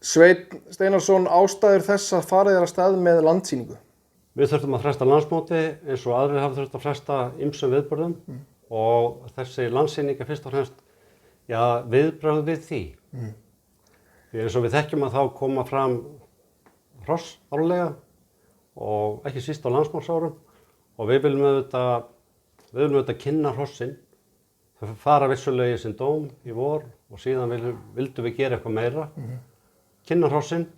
Sveinn Steinarsson, ástæður þess að farið af stað með landsýningu? Við þurftum að fresta landsmóti eins og aðrir hafa þurft að fresta ýmsum viðburðum og þessi landsýning fyrst og fremst viðbrögð við því. Því eins og við þekkjum að þá koma fram hross árlega og ekki síst á landsmótsárum og við viljum auðvitað kynna hrossin. Það fara vissulega í sinn dóm í vor og síðan vildum við gera eitthvað meira, kynna hrossin.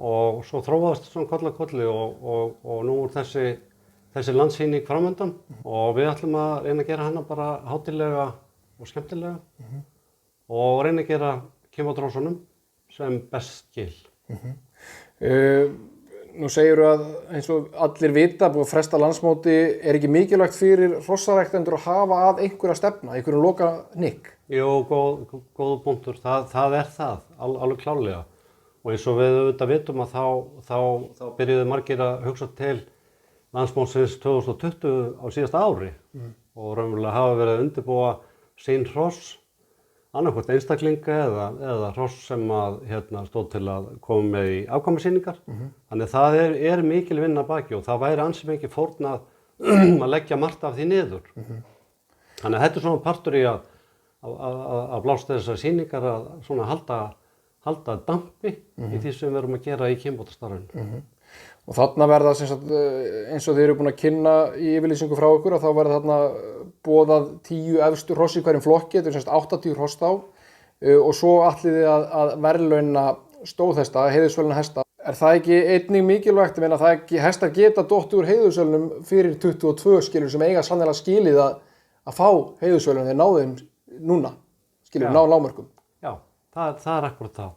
Og svo þróaðist svona koll af kolli og nú er þessi landsýning framöndan og við ætlum að reyna að gera hana bara hátíðlega og skemmtilega og reyna að gera kynbátarhrossunum sem best skil. Nú segirðu að eins og allir vita búið að fresta landsmóti, er ekki mikilvægt fyrir hrossaræktendur að hafa að einhverja stefna, einhverjum loka hnykk? Jú, góð punktur, það er það, alveg klárlega. Og eins og við auðvitað vitum að þá byrjuðu margir að hugsa til landsmótsins 2020 á síðasta ári og raunverulega hafa verið að undirbúa sín hross, annarkvort einstaklinga eða hross sem stóð til að koma með í afkvæmasýningar. Þannig það er mikil vinna baki og það væri ansi mikið fórn að leggja margt af því niður. Þannig að þetta er svona partur í að blásta þessar sýningar að svona halda dampi í því sem við erum að gera í kynbótastarfinu. Og þarna verða sem sagt, eins og þið eru búin að kynna í yfirlýsingu frá ykkur, að þá verða þarna boðað 10 efstu hross í hverjum flokki, þetta er sem sagt 80 hross þá, og svo ætlið þið að verðlauna stóðhesta, heiðursveluna hesta. Er það ekki einnig mikilvægt, ég meina það ekki hestar geta dottið úr heiðursvelunum fyrir 22 skilur sem eiga sannlega skilið að fá heiðursvelunum þeir náðu þeim núna, skilur ná lágmörkum? Já, það er akkurat það.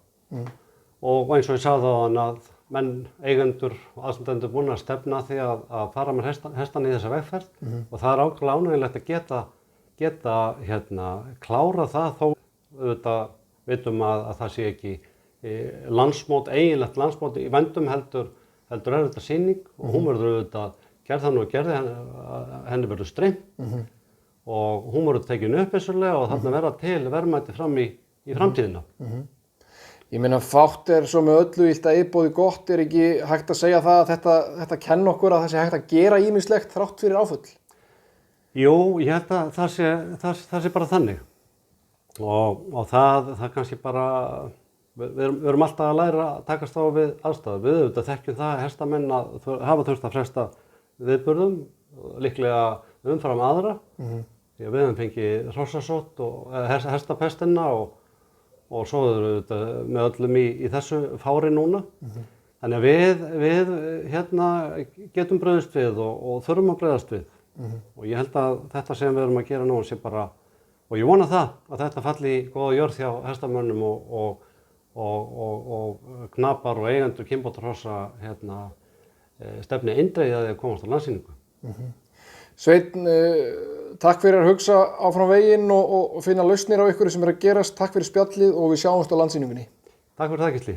Og eins og ég sagði þá að menn, eigendur og aðstandendur búin að stefna því að fara með hestana í þessa vegferð og það er ákveðlega ánægjulegt að geta klára það þó auðvitað vitum að það sé ekki landsmót, eiginlegt landsmót í vændum heldur er þetta sýning og hún verður auðvitað gerð þannig og gerði, henni verður streymt og hún verður tekin upp vissulega og þarna verða til verðmæti fram í framtíðina. Ég meina fátt er svo með öllu illt að yfirboði gott, er ekki hægt að segja það að þetta kenna okkur að það sé hægt að gera ýmislegt þrátt fyrir áföll? Jú, ég held að það sé bara þannig og það kannski bara, við erum alltaf að læra að takast á við aðstæður. Við auðvitað þekkjum það að hestamenn hafa þurft að fresta viðburðum, líklega umfram aðra. Því að við höfum fengið hrossasótt og hestapestina og svo erum við með öllum í þessu fári núna. Þannig að við getum brugðist við og þurfum að bregðast við. Og ég held að þetta sem við erum að gera nú sé bara, og ég vona það að þetta falli í góða jörð hjá hestamönnum og knapar og eigendur kynbótarhrossa stefni eindregið að komast á landsýningu. Sveinn, takk fyrir að hugsa áfram veginn og finna lausnir á ykkur sem er að gerast. Takk fyrir spjallið og við sjáumst á landsýningunni. Takk fyrir það, Gísli.